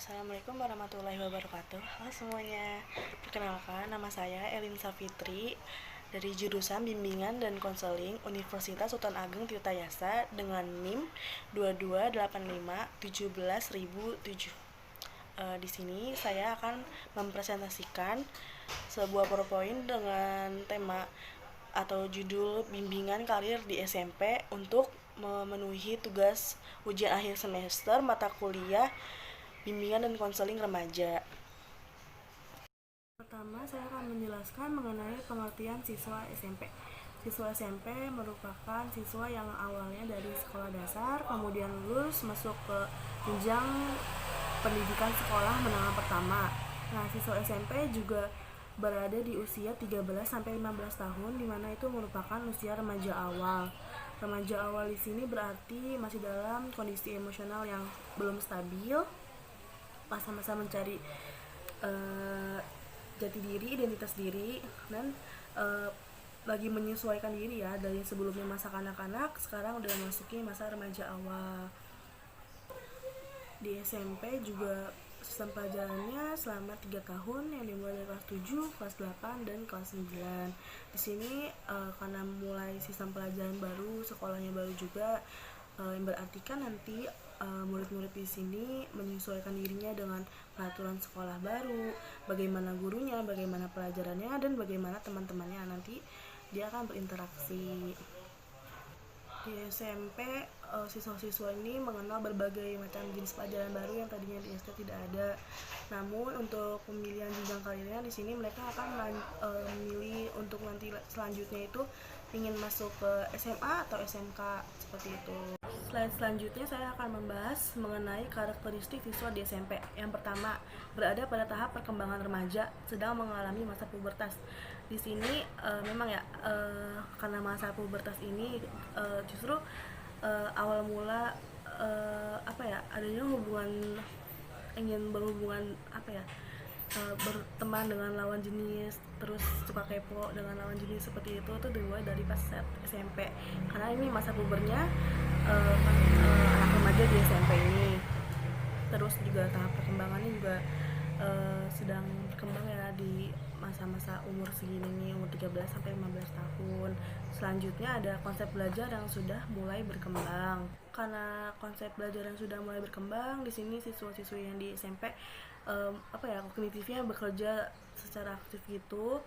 Assalamualaikum warahmatullahi wabarakatuh. Halo semuanya, perkenalkan nama saya Elin Safitri dari jurusan Bimbingan dan Konseling Universitas Sultan Ageng Tirtayasa dengan NIM 228517007. Di sini saya akan mempresentasikan sebuah PowerPoint dengan tema atau judul Bimbingan Karir di SMP untuk memenuhi tugas ujian akhir semester mata kuliah Bimbingan dan Konseling Remaja. Pertama, saya akan menjelaskan mengenai pengertian siswa SMP. Siswa SMP merupakan siswa yang awalnya dari sekolah dasar, kemudian lulus masuk ke jenjang pendidikan sekolah menengah pertama. Nah, siswa SMP juga berada di usia 13 sampai 15 tahun, di mana itu merupakan usia remaja awal. Remaja awal di sini berarti masih dalam kondisi emosional yang belum stabil, masa-masa mencari jati diri, identitas diri, dan lagi menyesuaikan diri ya, dari sebelumnya masa kanak-kanak sekarang udah masuki masa remaja awal. Di SMP juga sistem pelajarannya selama 3 tahun yang dimulai dari kelas 7, kelas 8, dan kelas 9. Di sini karena mulai sistem pelajaran baru, sekolahnya baru juga, yang berarti kan nanti murid-murid di sini menyesuaikan dirinya dengan peraturan sekolah baru, bagaimana gurunya, bagaimana pelajarannya, dan bagaimana teman-temannya. Nanti dia akan berinteraksi. Di SMP, siswa-siswa ini mengenal berbagai macam jenis pelajaran baru yang tadinya di SD tidak ada. Namun untuk pemilihan jenjang karirnya di sini mereka akan memilih untuk nanti selanjutnya itu ingin masuk ke SMA atau SMK seperti itu. Slide selanjutnya saya akan membahas mengenai karakteristik siswa di SMP. Yang pertama, berada pada tahap perkembangan remaja, sedang mengalami masa pubertas. Di sini memang ya, karena masa pubertas ini justru awal mula adanya hubungan, ingin berhubungan berteman dengan lawan jenis, terus suka kepo dengan lawan jenis seperti itu tuh dimulai dari pas SMP, karena ini masa pubernya anak remaja di SMP ini. Terus juga tahap perkembangannya juga sedang berkembang ya di masa-masa umur segini nih, umur 13 sampai 15 tahun. Selanjutnya ada konsep belajar yang sudah mulai berkembang. Karena konsep belajar yang sudah mulai berkembang, di sini siswa-siswi yang di SMP kognitifnya bekerja secara aktif gitu,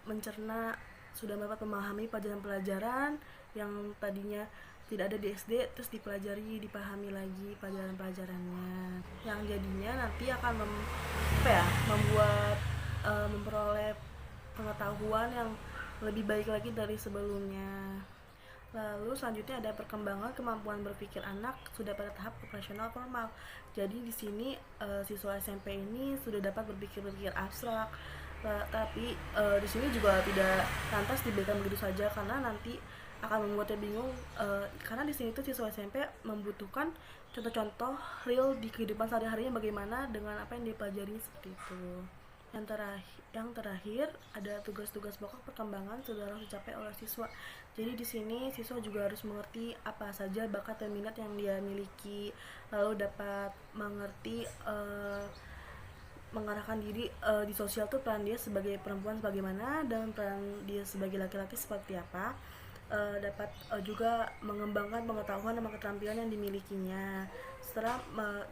mencerna, sudah dapat memahami pelajaran-pelajaran yang tadinya tidak ada di SD, terus dipelajari, dipahami lagi pelajaran-pelajarannya, yang jadinya nanti akan memperoleh pengetahuan yang lebih baik lagi dari sebelumnya. Lalu selanjutnya ada perkembangan kemampuan berpikir anak sudah pada tahap operasional formal. Jadi di sini siswa SMP ini sudah dapat berpikir abstrak, tapi di sini juga tidak lantas diberikan begitu saja, karena nanti akan membuatnya bingung, karena di sini tuh siswa SMP membutuhkan contoh-contoh real di kehidupan sehari-harinya bagaimana dengan apa yang dipelajari seperti itu. Yang terakhir ada tugas-tugas pokok perkembangan sudah harus dicapai oleh siswa. Jadi di sini siswa juga harus mengerti apa saja bakat dan minat yang dia miliki, lalu dapat mengerti mengarahkan diri di sosial tuh peran dia sebagai perempuan bagaimana dan peran dia sebagai laki-laki seperti apa. Dapat juga mengembangkan pengetahuan dan keterampilan yang dimilikinya,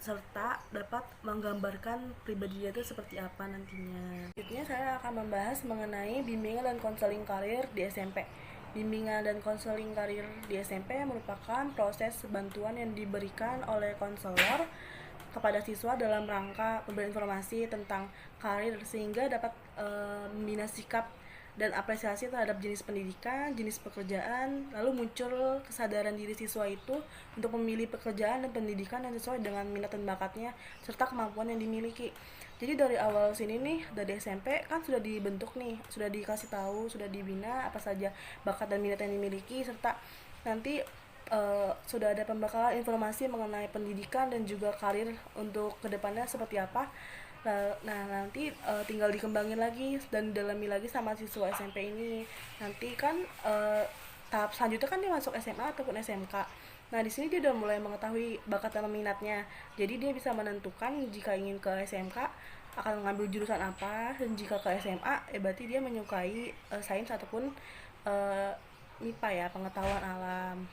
serta dapat menggambarkan pribadi dia itu seperti apa nantinya. Selanjutnya saya akan membahas mengenai bimbingan dan konseling karir di SMP. Bimbingan dan konseling karir di SMP merupakan proses bantuan yang diberikan oleh konselor kepada siswa dalam rangka memberi informasi tentang karir sehingga dapat membina sikap dan apresiasi terhadap jenis pendidikan, jenis pekerjaan, lalu muncul kesadaran diri siswa itu untuk memilih pekerjaan dan pendidikan yang sesuai dengan minat dan bakatnya serta kemampuan yang dimiliki. Jadi dari awal sini nih, dari SMP kan sudah dibentuk nih, sudah dikasih tahu, sudah dibina apa saja bakat dan minat yang dimiliki, serta nanti sudah ada pembekalan informasi mengenai pendidikan dan juga karir untuk kedepannya seperti apa. Nah nanti tinggal dikembangin lagi dan didalami lagi sama siswa SMP ini. Nanti kan tahap selanjutnya kan dia masuk SMA ataupun SMK. Nah, di sini dia udah mulai mengetahui bakat dan minatnya. Jadi dia bisa menentukan jika ingin ke SMK akan mengambil jurusan apa, dan jika ke SMA berarti dia menyukai sains ataupun eh, MIPA ya, pengetahuan alam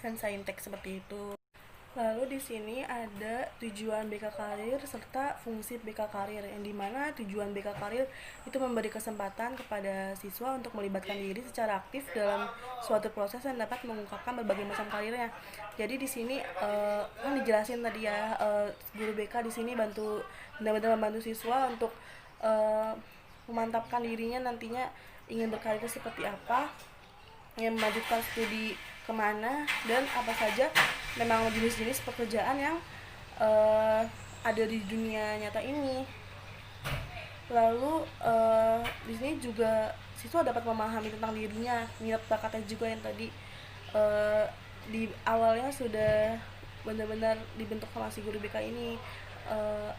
dan saintek seperti itu. Lalu di sini ada tujuan BK Karir serta fungsi BK Karir, yang dimana tujuan BK Karir itu memberi kesempatan kepada siswa untuk melibatkan diri secara aktif dalam suatu proses yang dapat mengungkapkan berbagai macam karirnya. Jadi di sini kan dijelasin tadi ya, guru BK di sini benar-benar membantu siswa untuk eh, memantapkan dirinya nantinya ingin berkarir seperti apa, yang melanjutkan studi kemana, dan apa saja memang jenis-jenis pekerjaan yang uh, ada di dunia nyata ini. Lalu di sini juga siswa dapat memahami tentang dirinya, minat bakatnya juga yang tadi uh, di awalnya sudah benar-benar dibentuk sama si guru BK ini, uh,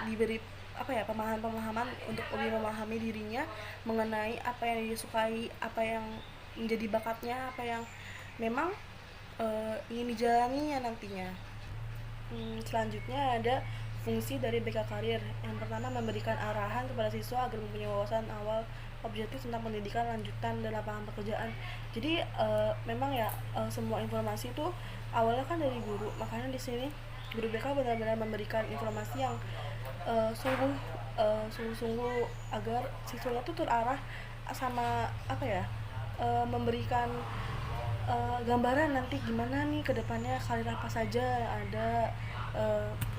diberi apa ya, pemahaman-pemahaman untuk lebih memahami dirinya mengenai apa yang disukai, apa yang menjadi bakatnya, apa yang memang ingin dijalaninya nantinya. Selanjutnya ada fungsi dari BK Karir. Yang pertama, memberikan arahan kepada siswa agar mempunyai wawasan awal objektif tentang pendidikan lanjutan dan lapangan pekerjaan. Jadi memang ya, semua informasi itu awalnya kan dari guru. Makanya di sini guru BK benar-benar memberikan informasi yang sungguh-sungguh agar siswanya tuh terarah sama apa ya, memberikan gambaran nanti gimana nih kedepannya, karir apa saja yang ada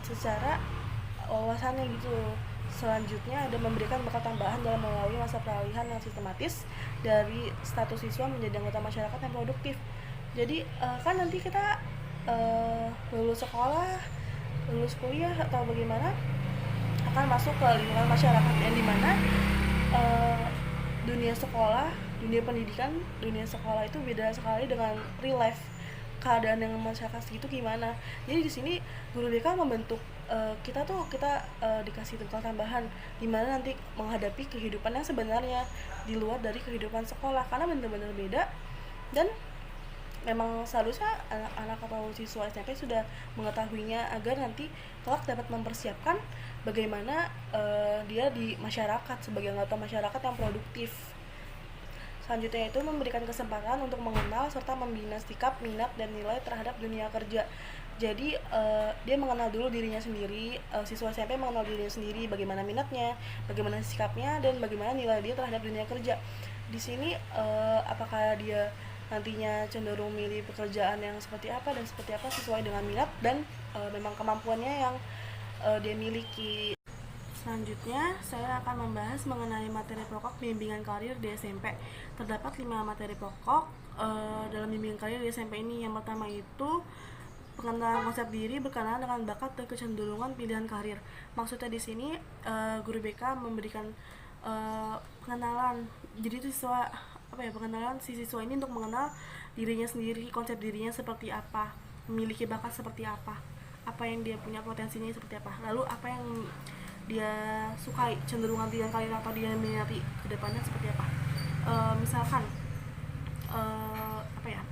secara wawasannya gitu. Selanjutnya ada memberikan bekal tambahan dalam melalui masa peralihan yang sistematis dari status siswa menjadi anggota masyarakat yang produktif. Jadi kan nanti kita lulus sekolah, lulus kuliah atau bagaimana akan masuk ke lingkungan masyarakat, yang dimana uh, dunia sekolah, dunia pendidikan, dunia sekolah itu beda sekali dengan real life, keadaan yang masyarakat segitu gimana. Jadi di sini guru BK membentuk kita dikasih bekal tambahan gimana nanti menghadapi kehidupan yang sebenarnya di luar dari kehidupan sekolah, karena benar-benar beda. Dan memang seharusnya anak-anak atau siswa SMP sudah mengetahuinya agar nanti kelak dapat mempersiapkan bagaimana dia di masyarakat sebagai anggota masyarakat yang produktif. Selanjutnya itu memberikan kesempatan untuk mengenal serta membina sikap, minat, dan nilai terhadap dunia kerja. Jadi dia mengenal dulu dirinya sendiri, siswa SMP mengenal dirinya sendiri, bagaimana minatnya, bagaimana sikapnya, dan bagaimana nilai dia terhadap dunia kerja. Di sini apakah dia nantinya cenderung milih pekerjaan yang seperti apa dan seperti apa sesuai dengan minat dan memang kemampuannya yang dia miliki. Selanjutnya, saya akan membahas mengenai materi pokok bimbingan karir di SMP. Terdapat 5 materi pokok dalam bimbingan karir di SMP ini. Yang pertama itu pengenalan konsep diri berkenaan dengan bakat dan kecenderungan pilihan karir. Maksudnya di sini guru BK memberikan pengenalan. Jadi itu siswa apa ya, pengenalan si siswa ini untuk mengenal dirinya sendiri, konsep dirinya seperti apa, memiliki bakat seperti apa yang dia punya potensinya seperti apa, lalu apa yang dia sukai, cenderungan pilihan karir atau dia minati kedepannya seperti apa. Misalkan apa ya,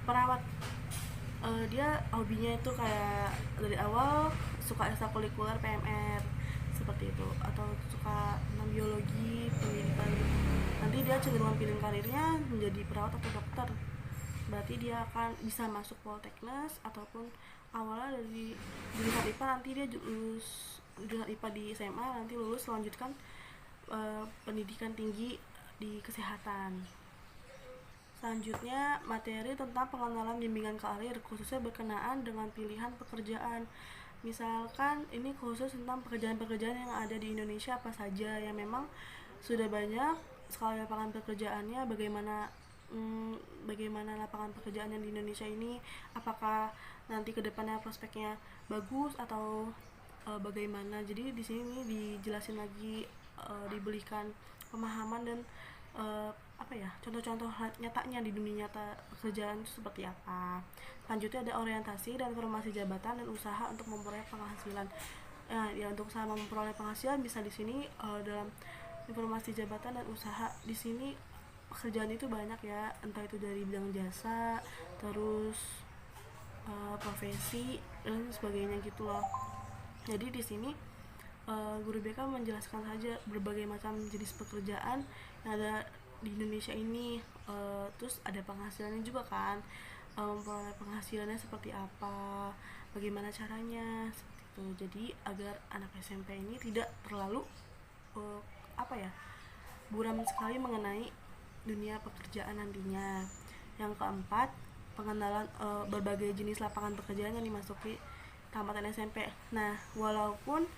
perawat, dia hobinya itu kayak dari awal suka ekstrakurikuler PMR seperti itu, atau suka tentang biologi, pendidikan, nanti dia cenderungan pilihan karirnya menjadi perawat atau dokter, berarti dia akan bisa masuk Poltekes, ataupun awalnya dari jurusan IPA nanti dia lulus jurusan IPA di SMA, nanti lulus melanjutkan pendidikan tinggi di kesehatan. Selanjutnya materi tentang pengenalan bimbingan karir, khususnya berkenaan dengan pilihan pekerjaan. Misalkan ini khusus tentang pekerjaan-pekerjaan yang ada di Indonesia apa saja yang memang sudah banyak sekali lapangan pekerjaannya, bagaimana lapangan pekerjaan yang di Indonesia ini, apakah nanti kedepannya prospeknya bagus atau bagaimana. Jadi di sini dijelasin lagi, diberikan pemahaman dan apa ya, contoh-contoh nyatanya di dunia nyata pekerjaan itu seperti apa. Selanjutnya ada orientasi dan informasi jabatan dan usaha untuk memperoleh penghasilan. Ya untuk usaha memperoleh penghasilan bisa di sini dalam informasi jabatan dan usaha. Di sini pekerjaan itu banyak ya, entah itu dari bidang jasa, terus profesi dan sebagainya gitu loh. Jadi di sini guru BK menjelaskan saja berbagai macam jenis pekerjaan yang ada di Indonesia ini. Terus ada penghasilannya juga kan, memperoleh penghasilannya seperti apa, bagaimana caranya, seperti itu. Jadi agar anak SMP ini tidak terlalu uh, apa ya buram sekali mengenai dunia pekerjaan nantinya. Yang keempat, pengenalan berbagai jenis lapangan pekerjaan yang dimasuki tamatan SMP. Nah, walaupun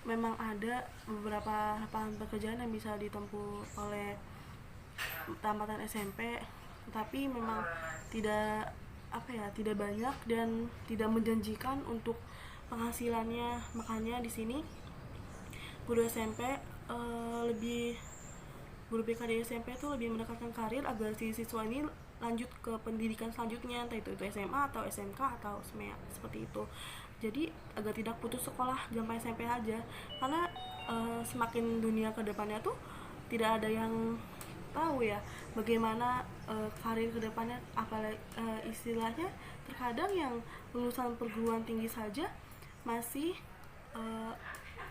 memang ada beberapa lapangan pekerjaan yang bisa ditempuh oleh tamatan SMP, tetapi memang tidak tidak banyak dan tidak menjanjikan untuk penghasilannya. Makanya di sini guru SMP lebih guru BK di SMP itu lebih mendekatkan karir agar si siswa ini lanjut ke pendidikan selanjutnya, entah itu SMA atau SMK atau SMEA seperti itu. Jadi agar tidak putus sekolah sampai SMP aja, karena semakin dunia kedepannya tuh tidak ada yang tahu ya bagaimana karir kedepannya. Apalagi istilahnya terkadang yang lulusan perguruan tinggi saja masih uh,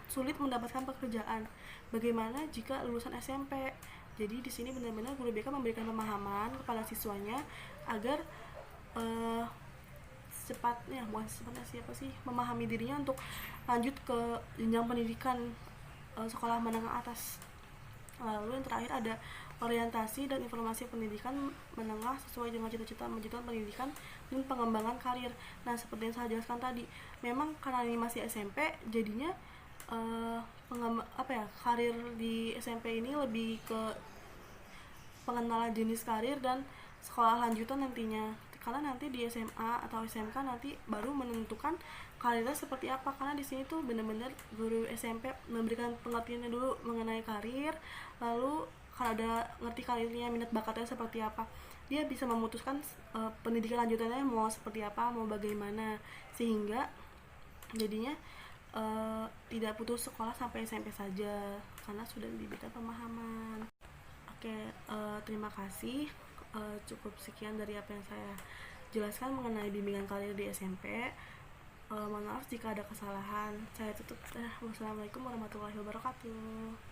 sulit mendapatkan pekerjaan. Bagaimana jika lulusan SMP? Jadi di sini benar-benar guru BK memberikan pemahaman kepada siswanya agar uh, secepatnya, bukan secepatnya siapa sih, memahami dirinya untuk lanjut ke jenjang pendidikan sekolah menengah atas. Lalu yang terakhir ada orientasi dan informasi pendidikan menengah sesuai dengan cita-cita melanjutkan pendidikan dan pengembangan karir. Nah, seperti yang saya jelaskan tadi, memang karena ini masih SMP, jadinya karir di SMP ini lebih ke pengenalan jenis karir dan sekolah lanjutan nantinya. Karena nanti di SMA atau SMK nanti baru menentukan karirnya seperti apa. Karena di sini tuh benar-benar guru SMP memberikan pengertiannya dulu mengenai karir, lalu kalau ada ngerti karirnya, minat bakatnya seperti apa, dia bisa memutuskan pendidikan lanjutannya mau seperti apa, mau bagaimana, sehingga jadinya tidak putus sekolah sampai SMP saja karena sudah diberikan pemahaman. Oke, terima kasih. Cukup sekian dari apa yang saya jelaskan mengenai bimbingan karir di SMP. Mohon maaf jika ada kesalahan. Saya tutup. Wassalamualaikum warahmatullahi wabarakatuh.